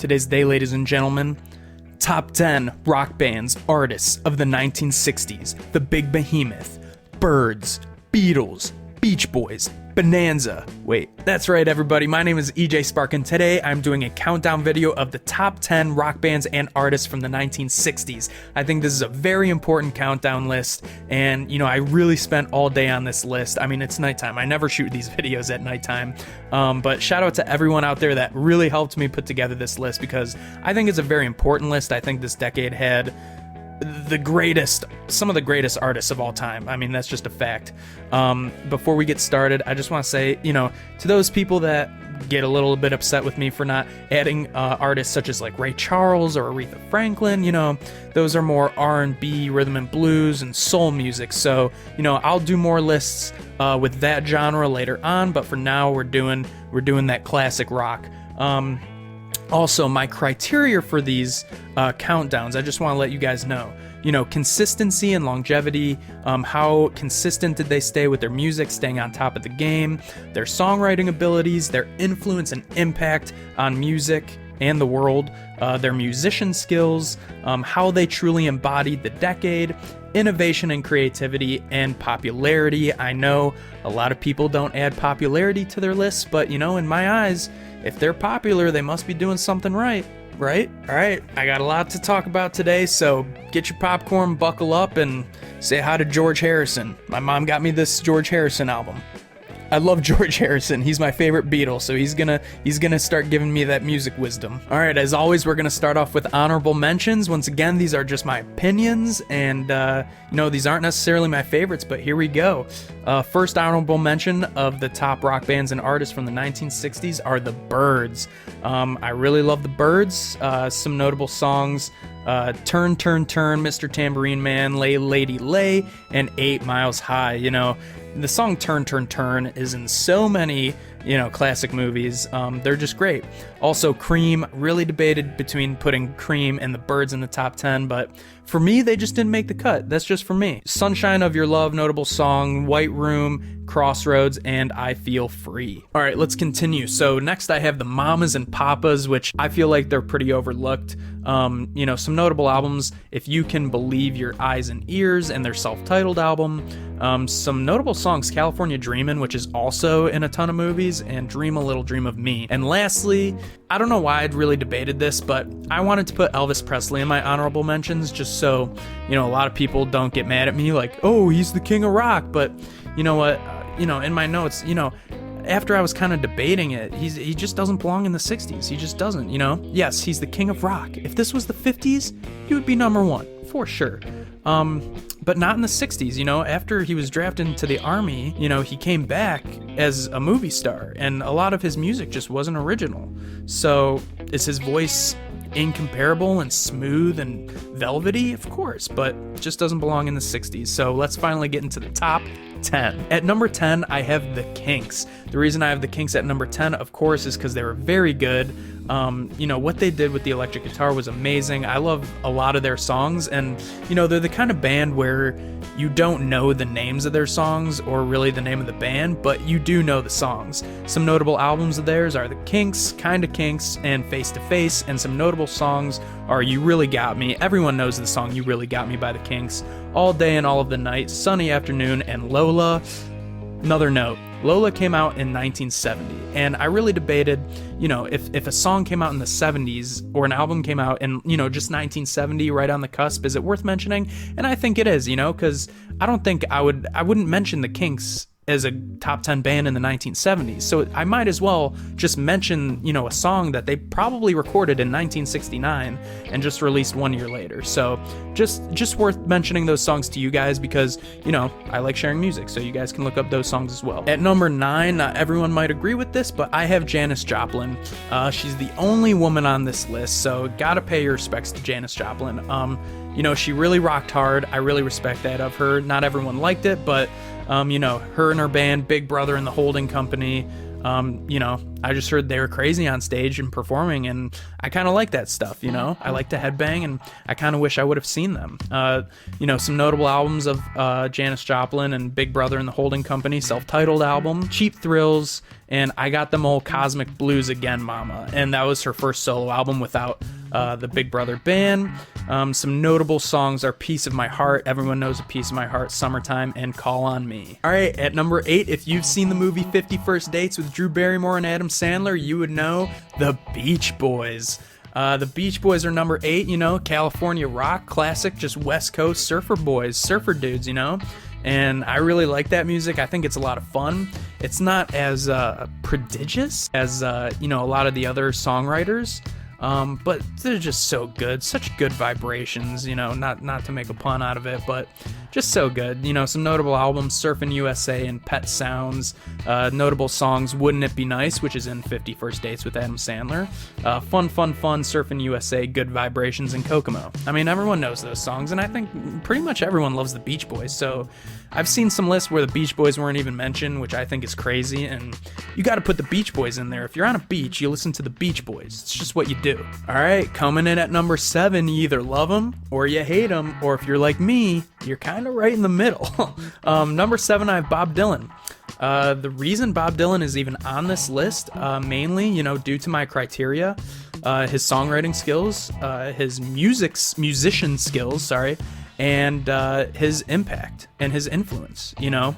Today's day, ladies and gentlemen, top 10 rock bands, artists of the 1960s. The Big Behemoth, Byrds, Beatles, Beach Boys, Bonanza. Wait, that's right, everybody. My name is EJ Spark, and today I'm doing a countdown video of the top 10 rock bands and artists from the 1960s. I think this is a very important countdown list, and I really spent all day on this list. I mean, it's nighttime. I never shoot these videos at nighttime, but shout out to everyone out there that really helped me put together this list, because I think it's a very important list. I think this decade had some of the greatest artists of all time. I mean, that's just a fact. Before we get started, I just want to say, to those people that get a little bit upset with me for not adding artists such as like Ray Charles or Aretha Franklin, those are more R&B, rhythm and blues, and soul music. So, I'll do more lists with that genre later on, but for now we're doing that classic rock. Also, my criteria for these countdowns, I just want to let you guys know, consistency and longevity, how consistent did they stay with their music, staying on top of the game, their songwriting abilities, their influence and impact on music and the world, their musician skills, how they truly embodied the decade, innovation and creativity, and popularity. I know a lot of people don't add popularity to their lists, but in my eyes, if they're popular, they must be doing something right? All right, I got a lot to talk about today, so get your popcorn, buckle up, and say hi to George Harrison. My mom got me this George Harrison album. I love George Harrison. He's my favorite Beatle, so he's gonna start giving me that music wisdom. All right, as always, we're gonna start off with honorable mentions. Once again, these are just my opinions, and these aren't necessarily my favorites, but here we go. First honorable mention of the top rock bands and artists from the 1960s are the Byrds. I really love the Byrds. Some notable songs: Turn, Turn, Turn, Mr. Tambourine Man, Lay, Lady, Lay, and 8 Miles High. The song Turn, Turn, Turn is in so many, classic movies. They're just great. Also, Cream, really debated between putting Cream and the Byrds in the top 10, but for me, they just didn't make the cut. That's just for me. Sunshine of Your Love, notable song, White Room, Crossroads, and I Feel Free. All right, let's continue. So next I have the Mamas and Papas, which I feel like they're pretty overlooked. Some notable albums: If You Can Believe Your Eyes and Ears, and their self-titled album. Some notable songs: California Dreamin', which is also in a ton of movies, and Dream a Little Dream of Me. And lastly, I don't know why I'd really debated this, but I wanted to put Elvis Presley in my honorable mentions, just so, a lot of people don't get mad at me, like, oh, he's the king of rock. But you know what, in my notes, after I was kind of debating it, he just doesn't belong in the 60s. He just doesn't, Yes, he's the king of rock. If this was the 50s, he would be number one, for sure. But not in the 60s, after he was drafted into the army, he came back as a movie star, and a lot of his music just wasn't original. So is his voice incomparable and smooth and velvety? Of course, but just doesn't belong in the 60s. So let's finally get into the top 10. At number 10, I have the Kinks. The reason I have the Kinks at number 10, of course, is because they were very good. What they did with the electric guitar was amazing. I love a lot of their songs, and they're the kind of band where you don't know the names of their songs or really the name of the band, but you do know the songs. Some notable albums of theirs are the Kinks, Kinda Kinks, and Face to Face, and some notable songs are You Really Got Me. Everyone knows the song You Really Got Me by the Kinks, All Day and All of the Night, Sunny Afternoon, and Lola. Another note: Lola came out in 1970, and I really debated, if a song came out in the 70s or an album came out in, just 1970, right on the cusp, is it worth mentioning? And I think it is, because I don't think I wouldn't mention the Kinks as a top 10 band in the 1970s. So I might as well just mention, a song that they probably recorded in 1969 and just released 1 year later. So just worth mentioning those songs to you guys, because, I like sharing music, so you guys can look up those songs as well. At number 9, not everyone might agree with this, but I have Janis Joplin. She's the only woman on this list, so gotta pay your respects to Janis Joplin. She really rocked hard. I really respect that of her. Not everyone liked it, but her and her band, Big Brother and the Holding Company, You know, I just heard they were crazy on stage and performing, and I kind of like that stuff, you know? I like to headbang, and I kind of wish I would have seen them. You know, some notable albums of Janis Joplin and Big Brother and the Holding Company, self-titled album, Cheap Thrills, and I Got Them Old Cosmic Blues Again, Mama. And that was her first solo album without the Big Brother band. Some notable songs are Piece of My Heart, Everyone Knows a Piece of My Heart, Summertime, and Call on Me. All right, at number 8, if you've seen the movie 50 First Dates with Drew Barrymore and Adam Sandler, you would know the Beach Boys. The Beach Boys are number 8, you know, California rock, classic, just West Coast surfer boys, surfer dudes, you know? And I really like that music. I think it's a lot of fun. It's not as prodigious as, you know, a lot of the other songwriters. But they're just so good, such good vibrations, you know, not to make a pun out of it, but just so good. You know, some notable albums, Surfin' USA and Pet Sounds, notable songs, Wouldn't It Be Nice, which is in 50 First Dates with Adam Sandler, Fun, Surfin' USA, Good Vibrations, and Kokomo. I mean, everyone knows those songs, and I think pretty much everyone loves the Beach Boys, so I've seen some lists where the Beach Boys weren't even mentioned, which I think is crazy, and you gotta put the Beach Boys in there. If you're on a beach, you listen to the Beach Boys. It's just what you do. All right, coming in at number 7, you either love them or you hate them, or if you're like me, you're kind of right in the middle. Number 7, I have Bob Dylan. The reason Bob Dylan is even on this list, mainly, you know, due to my criteria, his songwriting skills, his musician skills, and his impact and his influence. You know,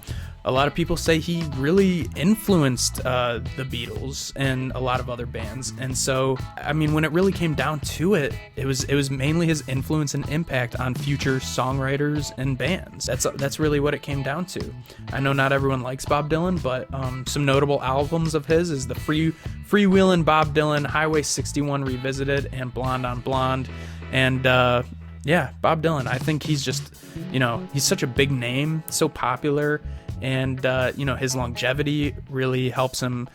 a lot of people say he really influenced the Beatles and a lot of other bands, and so I mean, when it really came down to it, it was mainly his influence and impact on future songwriters and bands. That's really what it came down to. I know not everyone likes Bob Dylan, but some notable albums of his is the Freewheelin' Bob Dylan, Highway 61 Revisited, and Blonde on Blonde, and yeah, Bob Dylan. I think he's just, you know, he's such a big name, so popular, and you know, his longevity really helps him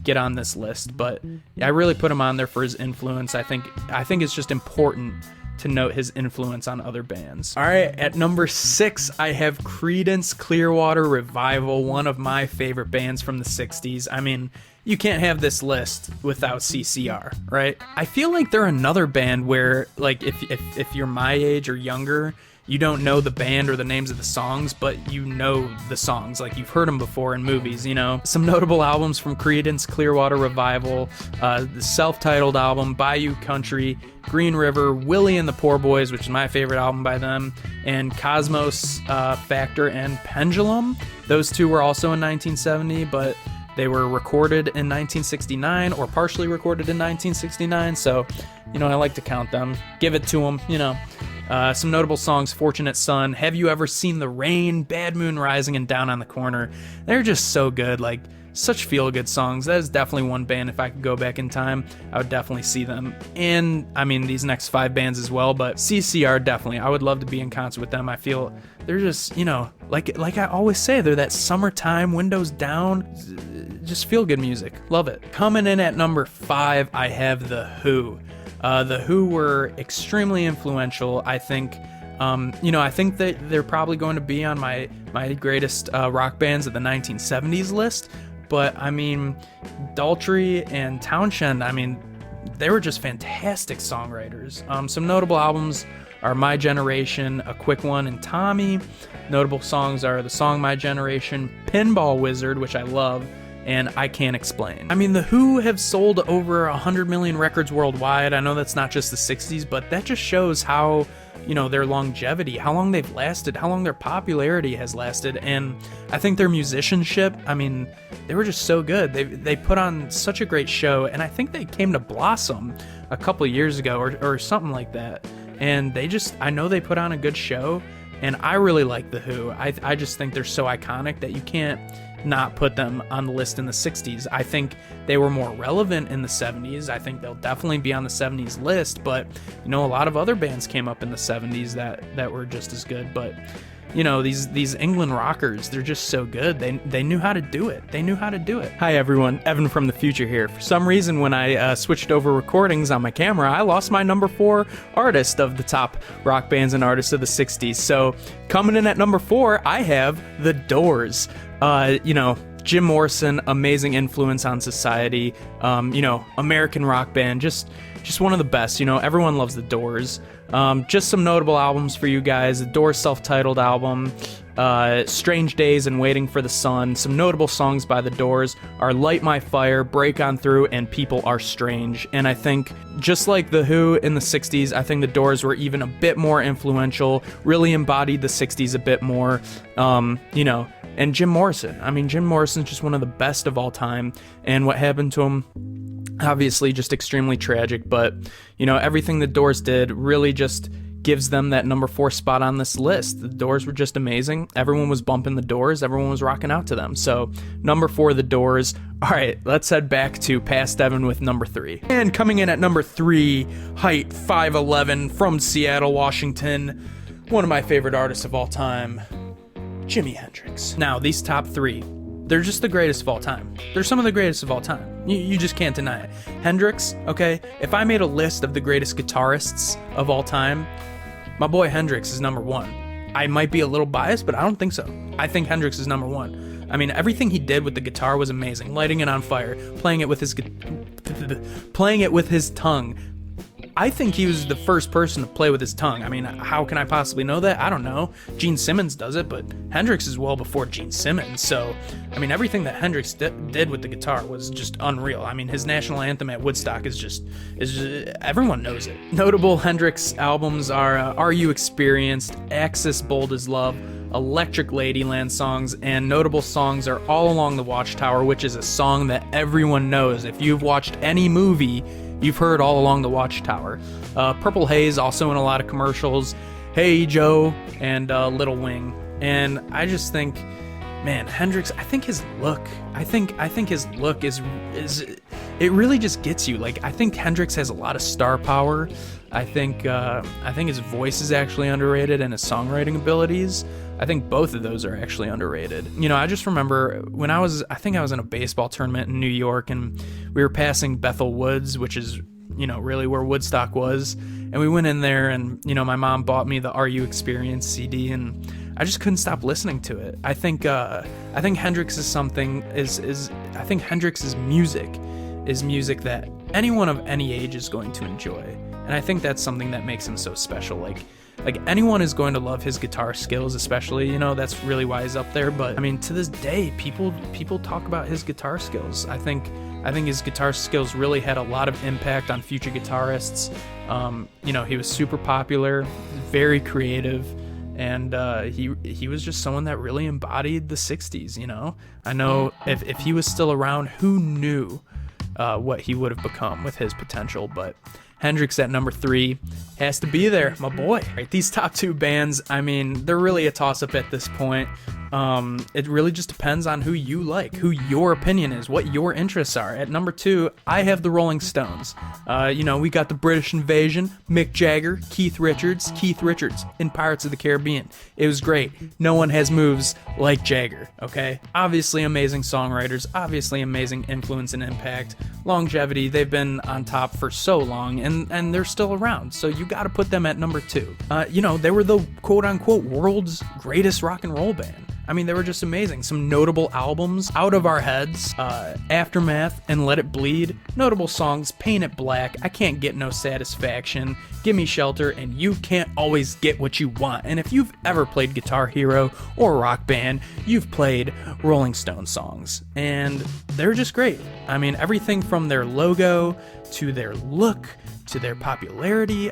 get on this list. But yeah, I really put him on there for his influence. I think it's just important to note his influence on other bands. All right, at number 6, I have Creedence Clearwater Revival, one of my favorite bands from the 60s. I mean, you can't have this list without CCR, right? I feel like they're another band where, like, if you're my age or younger, you don't know the band or the names of the songs, but you know the songs, like you've heard them before in movies, you know? Some notable albums from Creedence Clearwater Revival, the self-titled album, Bayou Country, Green River, Willie and the Poor Boys, which is my favorite album by them, and Cosmos Factor and Pendulum. Those two were also in 1970, but they were recorded in 1969 or partially recorded in 1969, so, you know, I like to count them, give it to them, you know. Some notable songs, Fortunate Son, Have You Ever Seen the Rain, Bad Moon Rising, and Down on the Corner. They're just so good, like, such feel-good songs. That is definitely one band, if I could go back in time, I would definitely see them. And, I mean, these next 5 bands as well, but CCR, definitely. I would love to be in concert with them. I feel they're just, you know, like I always say, they're that summertime, windows down, just feel-good music. Love it. Coming in at number 5, I have The Who. The Who were extremely influential, I think. You know, I think that they're probably going to be on my greatest rock bands of the 1970s list. But, I mean, Daltrey and Townshend, I mean, they were just fantastic songwriters. Some notable albums are My Generation, A Quick One, and Tommy. Notable songs are the song My Generation, Pinball Wizard, which I love, and I Can't Explain. I mean, The Who have sold over 100 million records worldwide. I know that's not just the 60s, but that just shows how, you know, their longevity, how long they've lasted, how long their popularity has lasted, and I think their musicianship, I mean, they were just so good. They put on such a great show, and I think they came to Blossom a couple years ago or something like that, and I know they put on a good show, and I really like The Who. I just think they're so iconic that you can't not put them on the list in the 60s. I think they were more relevant in the 70s. I think they'll definitely be on the 70s list, but, you know, a lot of other bands came up in the 70s that were just as good. But, you know, these England rockers, they're just so good. They knew how to do it. They knew how to do it. Hi everyone, Evan from the future here. For some reason, when I switched over recordings on my camera, I lost my number 4 artist of the top rock bands and artists of the 60s. So coming in at number 4, I have The Doors. You know, Jim Morrison, amazing influence on society. American rock band, just one of the best. Everyone loves the Doors. Just some notable albums for you guys. The Doors self-titled album, Strange Days and Waiting for the Sun. Some notable songs by the Doors are Light My Fire, Break On Through, and People Are Strange. And I think, just like The Who in the 60s, I think the Doors were even a bit more influential, really embodied the 60s a bit more, and Jim Morrison. Jim Morrison's just one of the best of all time, and what happened to him, obviously just extremely tragic, but, everything the Doors did really just gives them that number 4 spot on this list. The Doors were just amazing. Everyone was bumping the Doors. Everyone was rocking out to them. So, number 4, the Doors. All right, let's head back to Past Evan with number 3. And coming in at number 3, height 5'11", from Seattle, Washington, one of my favorite artists of all time, Jimi Hendrix. Now, these top 3, they're just the greatest of all time. They're some of the greatest of all time. You just can't deny it. Hendrix, okay? If I made a list of the greatest guitarists of all time, my boy Hendrix is number 1. I might be a little biased, but I don't think so. I think Hendrix is number 1. Everything he did with the guitar was amazing. Lighting it on fire, playing it with his tongue. I think he was the first person to play with his tongue. How can I possibly know that? I don't know. Gene Simmons does it, but Hendrix is well before Gene Simmons. So, everything that Hendrix did with the guitar was just unreal. His national anthem at Woodstock is just everyone knows it. Notable Hendrix albums are You Experienced, Axis Bold as Love, Electric Ladyland songs, and notable songs are All Along the Watchtower, which is a song that everyone knows. If you've watched any movie, you've heard All Along the Watchtower. Purple Haze, also in a lot of commercials. Hey Joe, and Little Wing. And I just think, man, Hendrix, I think his look is it really just gets you. I think Hendrix has a lot of star power. I think his voice is actually underrated, and his songwriting abilities. I think both of those are actually underrated. I just remember when I was in a baseball tournament in New York, and we were passing Bethel Woods, which is, really where Woodstock was. And we went in there, and, my mom bought me the Are You Experienced CD, and I just couldn't stop listening to it. I think Hendrix I think Hendrix's music is music that anyone of any age is going to enjoy. And I think that's something that makes him so special. Like anyone is going to love his guitar skills, especially, that's really why he's up there. But to this day, people talk about his guitar skills. I think his guitar skills really had a lot of impact on future guitarists. He was super popular, very creative, and he was just someone that really embodied the 60s. I know if he was still around, who knew what he would have become with his potential. But Hendrix at number 3 has to be there, my boy. Right, these top 2 bands, they're really a toss-up at this point. It really just depends on who you like, who your opinion is, what your interests are. At number 2, I have the Rolling Stones. We got the British Invasion, Mick Jagger, Keith Richards in Pirates of the Caribbean. It was great. No one has moves like Jagger, okay? Obviously amazing songwriters, obviously amazing influence and impact, longevity. They've been on top for so long, and they're still around, so you gotta put them at number 2. They were the quote-unquote world's greatest rock and roll band. They were just amazing. Some notable albums, Out of Our Heads, Aftermath, and Let It Bleed. Notable songs, Paint It Black, I Can't Get No Satisfaction, Gimme Shelter, and You Can't Always Get What You Want. And if you've ever played Guitar Hero or Rock Band, you've played Rolling Stone songs. And they're just great. Everything from their logo to their look to their popularity,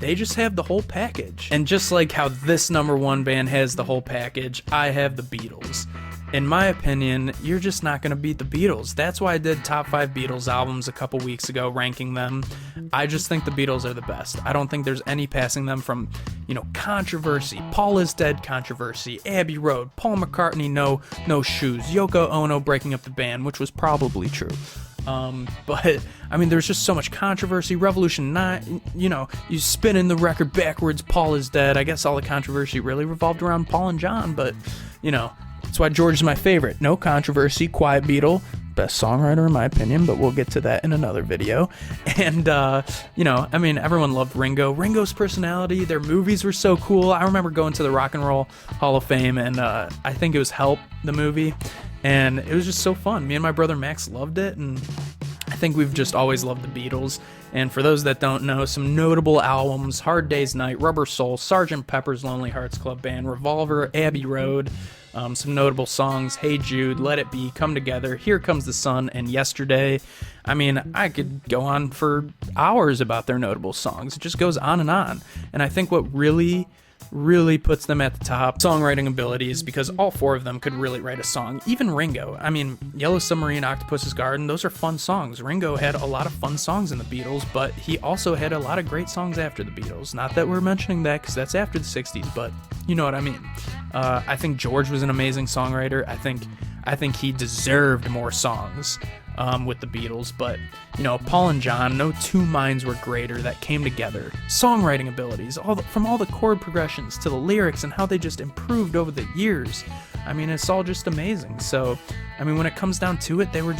they just have the whole package. And just like how this number 1 band has the whole package, I have the Beatles. In my opinion, you're just not going to beat the Beatles. That's why I did top 5 Beatles albums a couple weeks ago, ranking them. I just think the Beatles are the best. I don't think there's any passing them from, controversy. Paul is Dead controversy. Abbey Road. Paul McCartney, no shoes. Yoko Ono breaking up the band, which was probably true. But there's just so much controversy. Revolution 9, you spinning the record backwards, Paul is Dead. I guess all the controversy really revolved around Paul and John, but, that's why George is my favorite. No controversy, quiet Beatle, best songwriter in my opinion, but we'll get to that in another video. And, you know, I mean, everyone loved Ringo. Ringo's personality, their movies were so cool. I remember going to the Rock and Roll Hall of Fame, and I think it was Help, the movie, and it was just so fun. Me and my brother Max loved it, and I think we've just always loved the Beatles. And for those that don't know, some notable albums: Hard Day's Night, Rubber Soul, Sgt. Pepper's Lonely Hearts Club Band, Revolver, Abbey Road. Some notable songs: Hey Jude, Let It Be, Come Together, Here Comes the Sun, and Yesterday. I mean, I could go on for hours about their notable songs. It just goes on. And I think what really puts them at the top, songwriting abilities, because all four of them could really write a song. Even Ringo. I mean, Yellow Submarine, Octopus's Garden, those are fun songs. Ringo had a lot of fun songs in the Beatles, but he also had a lot of great songs after the Beatles. Not that we're mentioning that, because that's after the 60s, but you know what I mean. I think George was an amazing songwriter. I think he deserved more songs with the Beatles, but you know, Paul and John, no two minds were greater that came together. Songwriting abilities, from all the chord progressions to the lyrics and how they just improved over the years. I mean, it's all just amazing. So, I mean, when it comes down to it, they're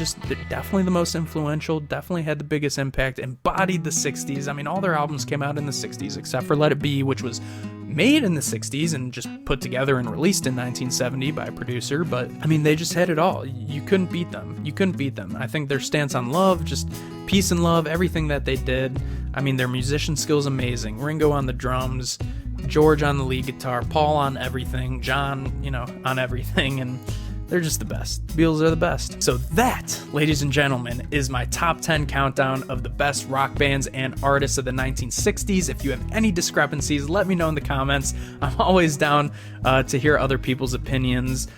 definitely the most influential, definitely had the biggest impact, embodied the 60s. I mean, all their albums came out in the 60s, except for Let It Be, which was made in the 60s and just put together and released in 1970 by a producer. But I mean, they just had it all. You couldn't beat them. I think their stance on love, just peace and love, everything that they did. I mean, their musician skills amazing. Ringo on the drums, George on the lead guitar, Paul on everything, John, you know, on everything, and they're just the best. The Beatles are the best. So that, ladies and gentlemen, is my top 10 countdown of the best rock bands and artists of the 1960s. If you have any discrepancies, let me know in the comments. I'm always down to hear other people's opinions.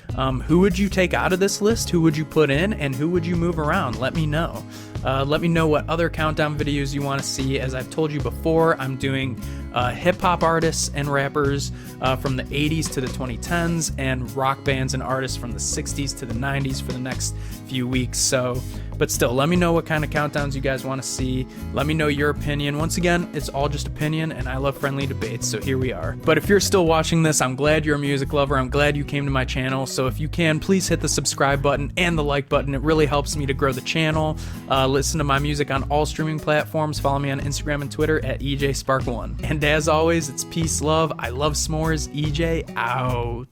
Who would you take out of this list? Who would you put in? And who would you move around? Let me know. Let me know what other countdown videos you want to see. As I've told you before, I'm doing hip-hop artists and rappers from the 80s to the 2010s, and rock bands and artists from the 60s to the 90s for the next few weeks. So, but still, let me know what kind of countdowns you guys want to see. Let me know your opinion. Once again, it's all just opinion, and I love friendly debates, so here we are. But if you're still watching this, I'm glad you're a music lover. I'm glad you came to my channel. So if you can, please hit the subscribe button and the like button. It really helps me to grow the channel. Listen to my music on all streaming platforms. Follow me on Instagram and Twitter at EJSpark1. And as always, it's peace, love. I love s'mores. EJ out.